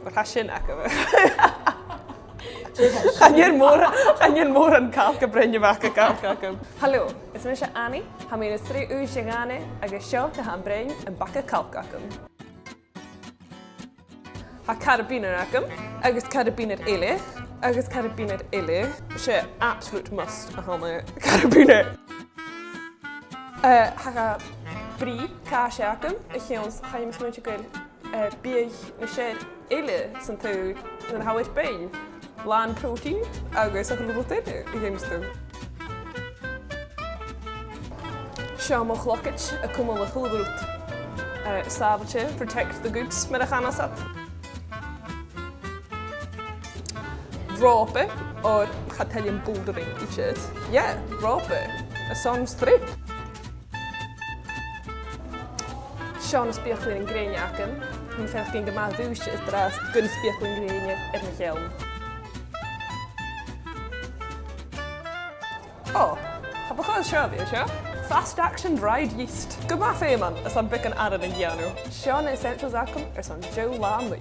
O'r hasin ac yma. Chanyn môr yn cael gybrynio bach y cael cacym. Halo, ys mynd eisiau Annie, ham i'n ystri yw siagane ag ysio dy ham bryn yn bac y cael cacym. Ha carabiner acym, agos carabiner eilech, agos carabiner eilech. Ysio absolute must a hama carabiner. Ha bri cash acym, y chions chaim smwyd i gwyl biech ysio eilech sy'n tywyd yn hawyd bein. Lan protein, agos ac yn lwbwyd i gymstw. Siam o'ch lockage y cwmwl o'ch hwlbrwt. Sabalche, protect the goods, mynd eich anasat. Rope, o'r chatelion bouldering i shit. Yeah, rope, a son strip. Sian ysbiachlyn yn grein acym. Mae'n ffeilch gen gymal ddwys ys dras gyn ysbiachlyn grein er mich helm. Oh, heb o'ch oedd siarad fi, Fast action dried yeast. Gyma ffeim an, ys am bic yn arad yn gianw. Sian essentials acym, ys am Joe Lamley.